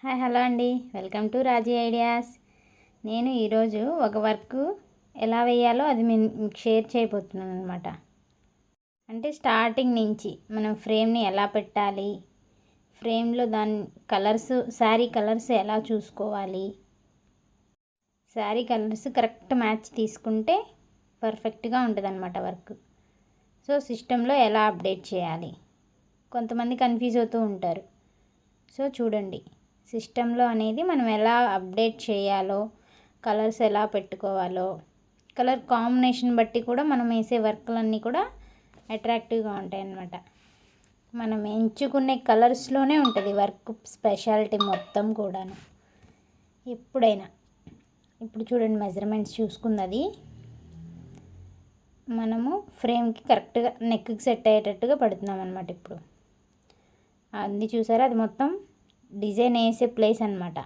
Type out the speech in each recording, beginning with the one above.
Hi hello అండి, welcome to Raji ideas. నేను ఈరోజు ఒక వర్క్ ఎలా వేయాలో అది మీకు షేర్ చేయబోతున్నాను అనమాట. అంటే స్టార్టింగ్ నుంచి మనం ఫ్రేమ్ని ఎలా పెట్టాలి, ఫ్రేమ్లో దాని కలర్స్, శారీ కలర్స్ ఎలా చూసుకోవాలి, శారీ కలర్స్ కరెక్ట్ మ్యాచ్ తీసుకుంటే పర్ఫెక్ట్గా ఉంటుంది అనమాట వర్క్. సో సిస్టంలో ఎలా అప్డేట్ చేయాలి, కొంతమంది కన్ఫ్యూజ్ అవుతూ ఉంటారు. సో చూడండి, సిస్టంలో అనేది మనం ఎలా అప్డేట్ చేయాలో, కలర్స్ ఎలా పెట్టుకోవాలో, కలర్ కాంబినేషన్ బట్టి కూడా మనం వేసే వర్క్లన్నీ కూడా అట్రాక్టివ్గా ఉంటాయి అన్నమాట. మనం ఎంచుకునే కలర్స్లోనే ఉంటుంది వర్క్ స్పెషాలిటీ మొత్తం కూడాను. ఎప్పుడైనా ఇప్పుడు చూడండి, మెజర్మెంట్స్ చూసుకున్నది మనము ఫ్రేమ్కి కరెక్ట్గా నెక్కి సెట్ అయ్యేటట్టుగా పడుతున్నాం అనమాట. ఇప్పుడు అది చూసారా, అది మొత్తం డిజైన్ వేసే ప్లేస్ అనమాట.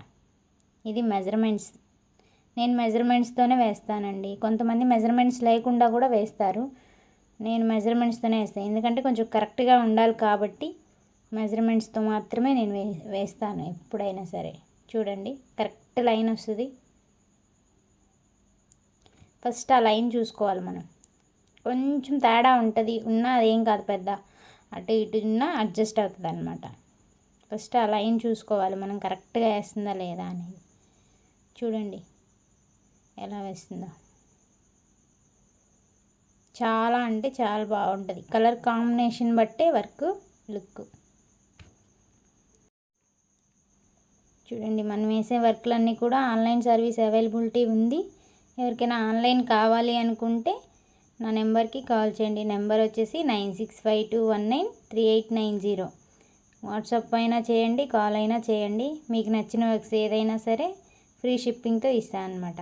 ఇది మెజర్మెంట్స్. నేను మెజర్మెంట్స్తోనే వేస్తానండి. కొంతమంది మెజర్మెంట్స్ లేకుండా కూడా వేస్తారు. నేను మెజర్మెంట్స్తోనే వేస్తాను, ఎందుకంటే కొంచెం కరెక్ట్గా ఉండాలి కాబట్టి మెజర్మెంట్స్తో మాత్రమే నేను వేస్తాను ఎప్పుడైనా సరే. చూడండి, కరెక్ట్ లైన్ వస్తుంది. ఫస్ట్ ఆ లైన్ చూసుకోవాలి మనం. కొంచెం తేడా ఉంటుంది, ఉన్నా అదేం కాదు, పెద్ద అటు ఇటు ఉన్నా అడ్జస్ట్ అవుతుంది అనమాట. ఫస్ట్ ఆ లైన్ చూసుకోవాలి మనం కరెక్ట్గా వేస్తుందా లేదా అనేది. చూడండి ఎలా వేస్తుందో, చాలా అంటే చాలా బాగుంటుంది. కలర్ కాంబినేషన్ బట్టే వర్క్ లుక్. చూడండి, మనం వేసే వర్క్లన్నీ కూడా ఆన్లైన్ సర్వీస్ అవైలబిలిటీ ఉంది. ఎవరికైనా ఆన్లైన్ కావాలి అనుకుంటే నా నెంబర్కి కాల్ చేయండి. నెంబర్ వచ్చేసి 9652193890. వాట్సాప్ అయినా చేయండి, కాల్ అయినా చేయండి. మీకు నచ్చిన వర్క్స్ ఏదైనా సరే ఫ్రీ షిప్పింగ్తో ఇస్తాను అనమాట.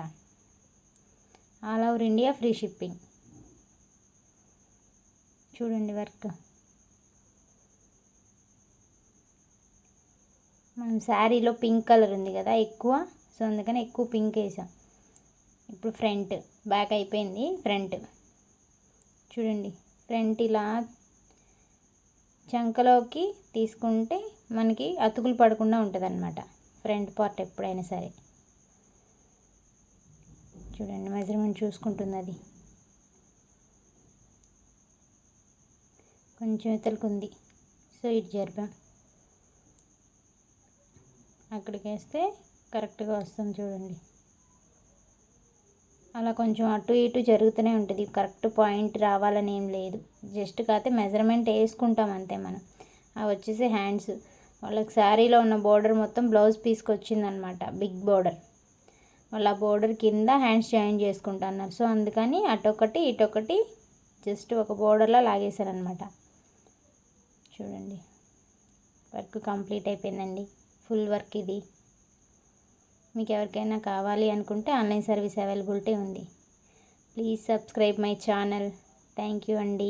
All over India free shipping. చూడండి వర్క్. మనం శారీలో పింక్ కలర్ ఉంది కదా ఎక్కువ, సో అందుకని ఎక్కువ పింక్ వేసాం. ఇప్పుడు ఫ్రంట్, బ్యాక్ అయిపోయింది. ఫ్రంట్ చూడండి, ఫ్రంట్ ఇలా చంకలోకి తీసుకుంటే మనకి అతుకులు పడకుండా ఉంటుంది అన్నమాట ఫ్రంట్ పార్ట్ ఎప్పుడైనా సరే. చూడండి, మెజర్మెంట్ చూసుకుంటుంది. అది కొంచెం ఇతలకు ఉంది, సో ఇటు జరిపాం. అక్కడికి వేస్తే కరెక్ట్గా వస్తుంది. చూడండి, అలా కొంచెం అటు ఇటు జరుగుతూనే ఉంటుంది. కరెక్ట్ పాయింట్ రావాలని ఏం లేదు, జస్ట్ కాకపోతే మెజర్మెంట్ వేసుకుంటాం అంతే మనం. అవి వచ్చేసి హ్యాండ్స్. వాళ్ళకి శారీలో ఉన్న బోర్డర్ మొత్తం బ్లౌజ్ పీస్కి వచ్చిందనమాట, బిగ్ బోర్డర్. వాళ్ళ బోర్డర్ కింద హ్యాండ్స్ జాయిన్ చేసుకుంటున్నారు. సో అందుకని అటొకటి ఇటొకటి జస్ట్ ఒక బోర్డర్లో లాగేశారనమాట. చూడండి, వర్క్ కంప్లీట్ అయిపోయిందండి. ఫుల్ వర్క్ ఇది. మీకు ఎవరికైనా కావాలి అనుకుంటే ఆన్లైన్ సర్వీస్ అవైలబిలిటీ ఉంది. Please subscribe my channel. Thank you అండి.